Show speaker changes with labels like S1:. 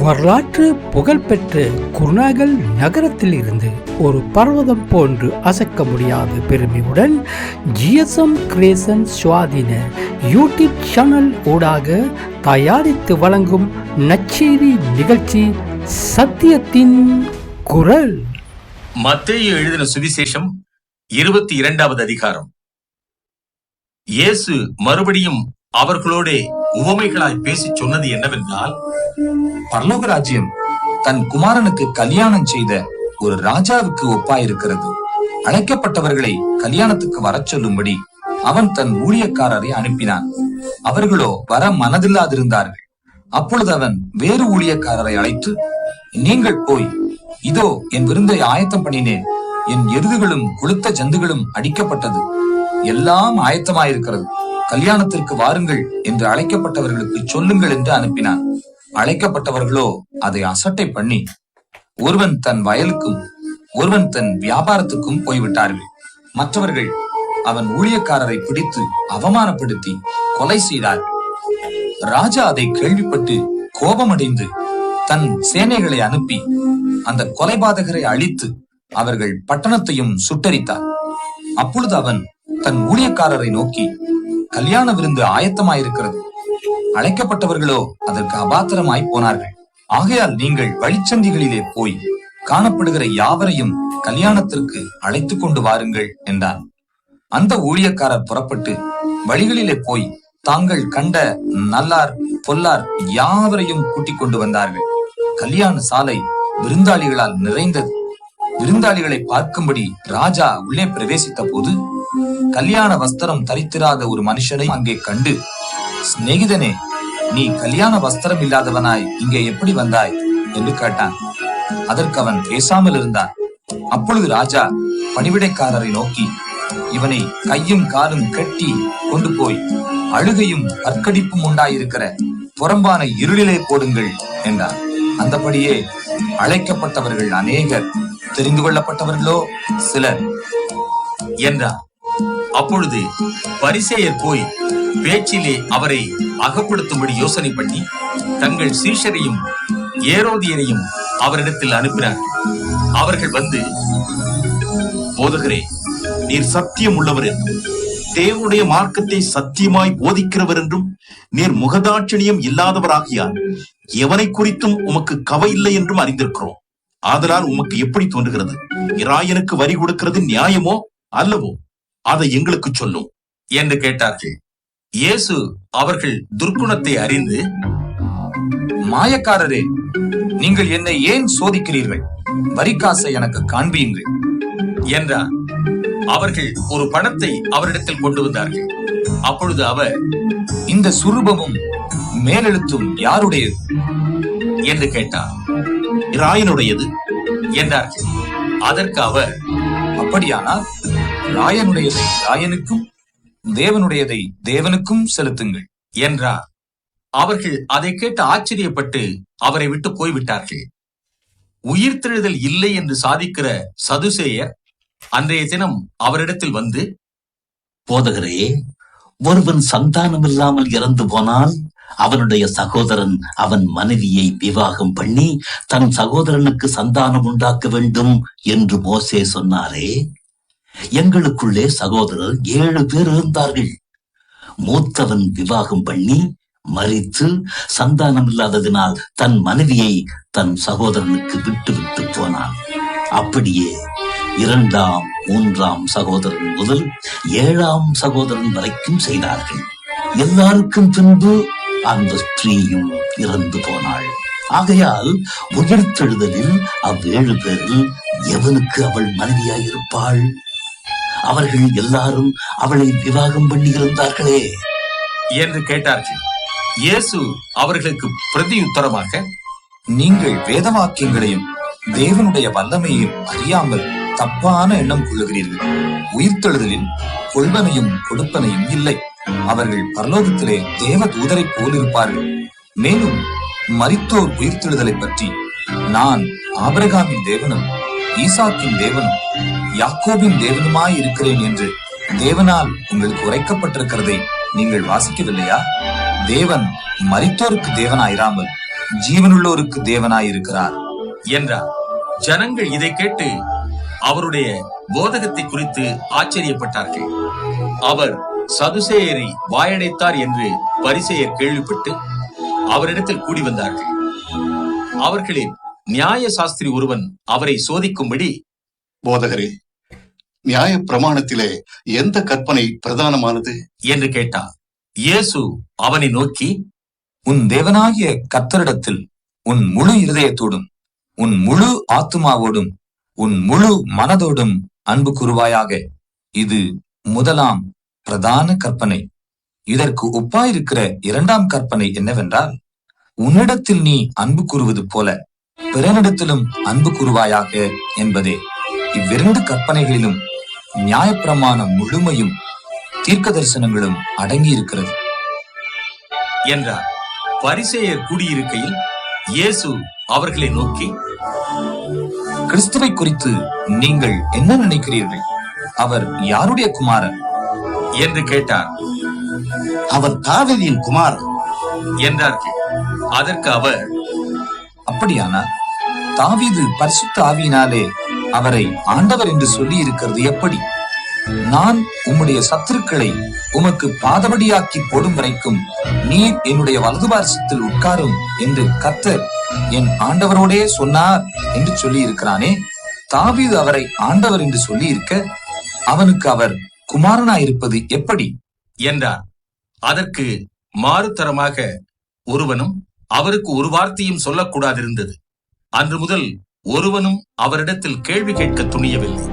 S1: வரலாற்று புகழ்பெற்ற குருநாகல் நகரத்தில் இருந்து ஒரு பர்வதம் போன்று அசைக்க முடியாத பெருமையுடன் ஜிஎஸ்எம் கிரியேஷன் சுவாதீன யூடியூப் சேனல் ஊடாக தயாரித்து வழங்கும் நற்செய்தி நிகழ்ச்சி சத்தியத்தின் குரல்.
S2: மத்தேயு எழுதின சுவிசேஷம் 22வது அதிகாரம். இயேசு மறுபடியும் அவர்களோடே உவமைகளாய் பேசிச் சொன்னது என்னவென்றால்,
S3: பரலோக ராஜ்யம் தன் குமாரனுக்கு கல்யாணம் செய்த ஒரு ராஜாவுக்கு ஒப்பாயிருக்கிறது. அழைக்கப்பட்டவர்களை கல்யாணத்துக்கு வரச் சொல்லும்படி அவன் தன் ஊழியக்காரரை அனுப்பினான். அவர்களோ வர மனதில்லாதிருந்தார்கள். அப்பொழுது அவன் வேறு ஊழியக்காரரை அழைத்து, நீங்கள் போய், இதோ என் விருந்தை ஆயத்தம் பண்ணினேன், என் எருதுகளும் கொழுத்த ஜந்துகளும் அடிக்கப்பட்டது, எல்லாம் ஆயத்தமாயிருக்கிறது, கல்யாணத்திற்கு வாருங்கள் என்று அழைக்கப்பட்டவர்களுக்கு சொல்லுங்கள் என்று அனுப்பினான். அழைக்கப்பட்டவர்களோ அதை அசட்டை பண்ணி ஒருவன் தன் வயலுக்கும் ஒருவன் தன் வியாபாரத்துக்கும் போய்விட்டார்கள். மற்றவர்கள் அவன் ஊழியக்காரரை பிடித்து அவமானப்படுத்தி கொலை செய்தார்கள். ராஜா அதை கேள்விப்பட்டு கோபமடைந்து தன் சேனைகளை அனுப்பி அந்த கொலைபாதகரை அழித்து அவர்கள் பட்டணத்தையும் சுட்டரித்தார். அப்பொழுது அவன் தன் ஊழியக்காரரை நோக்கி, கல்யாண விருந்து ஆயத்தமாயிருக்கிறது, அழைக்கப்பட்டவர்களோ அதற்கு அபாத்திரமாய் போனார்கள். ஆகையால் நீங்கள் வழிச்சந்திகளிலே போய் காணப்படுகிற யாவரையும் கல்யாணத்திற்கு அழைத்து கொண்டு வாருங்கள் என்றான். அந்த ஊழியக்காரர் புறப்பட்டு வழிகளிலே போய் தாங்கள் கண்ட நல்லார் பொல்லார் யாவரையும் கூட்டிக் கொண்டு வந்தார்கள். கல்யாண சாலை விருந்தாளிகளால் நிறைந்தது. விருந்தாளிகளை பார்க்கும்படி ராஜா உள்ளே பிரவேசித்த போது கல்யாண வஸ்திரம் தரித்திராத ஒரு மனுஷனை அங்கே கண்டு, சிநேகிதனே, நீ கல்யாண வஸ்திரம் இல்லாதவனாய் இங்கே எப்படி வந்தாய் என்று கேட்டான். அதற்கு அவன் பேசாமல் இருந்தான். அப்பொழுது ராஜா பணிவிடைக்காரரை நோக்கி, இவனை கையும் காலும் கட்டி கொண்டு போய் அழுகையும் கற்கடிப்பும் உண்டாயிருக்கிற புறம்பான இருளிலே போடுங்கள் என்றார். அந்தபடியே அழைக்கப்பட்டவர்கள் அநேகர், தெரிந்து கொள்ளப்பட்டவர்களோ சிலர்
S2: என்றார். அப்பொழுது பரிசேயர் போய் பேச்சிலே அவரை அகப்படுத்தும்படி யோசனை பண்ணி தங்கள் சீஷரையும் ஏரோதியரையும் அவரிடத்தில் அனுப்பினார். அவர்கள் வந்து,
S4: போதகரே, நீர் சத்தியம் உள்ளவர் என்றும் தேவனுடைய மார்க்கத்தை சத்தியமாய் போதிக்கிறவர் என்றும் நீர் முகதாட்சணியம் இல்லாதவராகியால் எவனை குறித்தும் உமக்கு கவை இல்லை என்றும் அறிந்திருக்கிறோம். ஆதலால் உமக்கு எப்படி தோன்றுகிறது? இராயனுக்கு வரி கொடுக்கிறது நியாயமோ அல்லவோ? அதை எங்களுக்கு சொல்லும்
S2: என்று கேட்டார்கள். இயேசு அவர்கள் துர்க்குணத்தை அறிந்து,
S3: மாயக்காரரே, நீங்கள் என்னை ஏன் சோதிக்கிறீர்கள்? வரிக்காசை எனக்கு காண்பியுங்கள்
S2: என்றார். அவர்கள் ஒரு பணத்தை அவரிடத்தில் கொண்டு வந்தார்கள். அப்பொழுது அவர்,
S3: இந்த சுரூபமும் மேலெழுத்தும் யாருடையது
S2: என்று கேட்டார்.
S4: இராயனுடையது
S2: என்றார்கள். அதற்கு அவர்,
S3: அப்படியானால் ராயனுடையதை ராயனுக்கும் தேவனுடையதை தேவனுக்கும் செலுத்துங்கள்
S2: என்றார். அவர்கள் அதை கேட்டு ஆச்சரியப்பட்டு அவரை விட்டு போய்விட்டார்கள். உயிர்த்தெழுதல் இல்லை என்று சாதிக்கிற சதுசேயர் அன்றைய தினம் அவரிடத்தில் வந்து,
S5: போதகரே, ஒருவன் சந்தானம் இல்லாமல் இறந்து போனால் அவனுடைய சகோதரன் அவன் மனைவியை விவாகம் பண்ணி தன் சகோதரனுக்கு சந்தானம் உண்டாக்க வேண்டும் என்று மோசே சொன்னாரே. எங்களுக்குள்ளே சகோதரர் 7 பேர் இருந்தார்கள். மூத்தவன் விவாகம் பண்ணி மரித்து சந்தானம் இல்லாததினால் தன் மனைவியை தன் சகோதரனுக்கு விட்டு போனான். அப்படியே 2ஆம் 3ஆம் சகோதரன் முதல் 7ஆம் சகோதரன் வரைக்கும் செய்தார்கள். எல்லாருக்கும் பின்பு அந்த ஸ்திரீயும் இறந்து போனாள். ஆகையால் உயிர்த்தெழுதலில் 7 பேரில் எவனுக்கு அவள் மனைவியாயிருப்பாள்? அவர்கள் எல்லாரும் அவளை விவாகம் பண்ணி இருந்தார்களே
S2: என்று கேட்டார்கள். இயேசு அவர்களுக்கு பிரதியுத்தரமாக,
S3: நீங்கள் வேதவாக்கியங்களையும் தேவனுடைய வல்லமையையும் அறியாமல் தப்பான எண்ணம் கொள்ளுகிறீர்கள். உயிர்த்தெழுதலில் கொள்வனையும் கொடுப்பனையும் இல்லை. அவர்கள் பரலோகத்திலே தேவ தூதரை போல் இருப்பார்கள். மேலும் மரித்தோர் உயிர்த்தெழுதலை பற்றி, நான் ஆபிரகாமின் தேவனும் ஈசாக்கின் தேவனும் யாக்கோபின் தேவனுமாய் இருக்கிறேன் என்று தேவனால் உங்களுக்கு உரைக்கப்பட்டிருக்கிறதை நீங்கள் வாசிக்கவில்லையா? தேவன் மரித்தோருக்கு தேவனாயிராமல் ஜீவனுள்ளோருக்கு தேவனாயிருக்கிறார்
S2: என்றார். ஜனங்கள் இதை கேட்டு அவருடைய போதகத்தை குறித்து ஆச்சரியப்பட்டார்கள். அவர் சதுசேயரை வாயடைத்தார் என்று பரிசேயர் கேள்விப்பட்டு அவரிடத்தில் கூடி வந்தார்கள். அவர்களில் நியாய சாஸ்திரி ஒருவன் அவரை சோதிக்கும்படி,
S6: போதகரே, நியாய பிரமாணத்திலே எந்த கற்பனை பிரதானமானது
S2: என்று கேட்டார். இயேசு அவனை நோக்கி,
S3: உன் தேவனாகிய கர்த்தரிடத்தில் உன் முழு இருதயத்தோடும் உன் முழு ஆத்துமாவோடும் உன் முழு மனதோடும் அன்பு கூறுவாயாக. இது முதலாம் பிரதான கற்பனை. இதற்கு ஒப்பாயிருக்கிற இரண்டாம் கற்பனை என்னவென்றால், உன்னிடத்தில் நீ அன்பு கூறுவது போல பிறனிடத்திலும் அன்பு கூறுவாயாக என்பதே. இவ்விரண்டு கற்பனைகளிலும் நியாயப்பிரமாணம் முழுமையும் தீர்க்க தரிசனங்களும் அடங்கி இருக்கிறது
S2: என்றார். பரிசேயர் கூடியிருக்கையில் இயேசு அவர்களை நோக்கி,
S3: கிறிஸ்துவை குறித்து நீங்கள் என்ன நினைக்கிறீர்கள்? அவர் யாருடைய குமாரன்
S2: என்று கேட்டார்.
S6: அவர் தாவீதின் குமாரன்
S2: என்றார்கள். அதற்கு அவர்,
S3: அப்படியானால் தாவீது பரிசுத்த ஆவியினாலே அவரை ஆண்டவர் என்று சொல்லி இருக்கிறது எப்படி? நான் உம்முடைய சத்துருக்களை உமக்கு பாதபடியாக்கி போடும் வரைக்கும் நீர் என்னுடைய வலது பார்சத்தில் உட்காரும் என்று கர்த்தர் என் ஆண்டவரோடே சொன்னார் என்று சொல்லி இருக்கிறானே. தாவீது அவரை ஆண்டவர் என்று சொல்லி இருக்க அவனுக்கு அவர் குமாரனாயிருப்பது எப்படி
S2: என்றார். அதற்கு மாறுதரமாக ஒருவனும் அவருக்கு ஒரு வார்த்தையும் சொல்லக்கூடாதிருந்தது. அன்று முதல் ஒருவனும் அவரிடத்தில் கேள்வி கேட்க துணியவில்லை.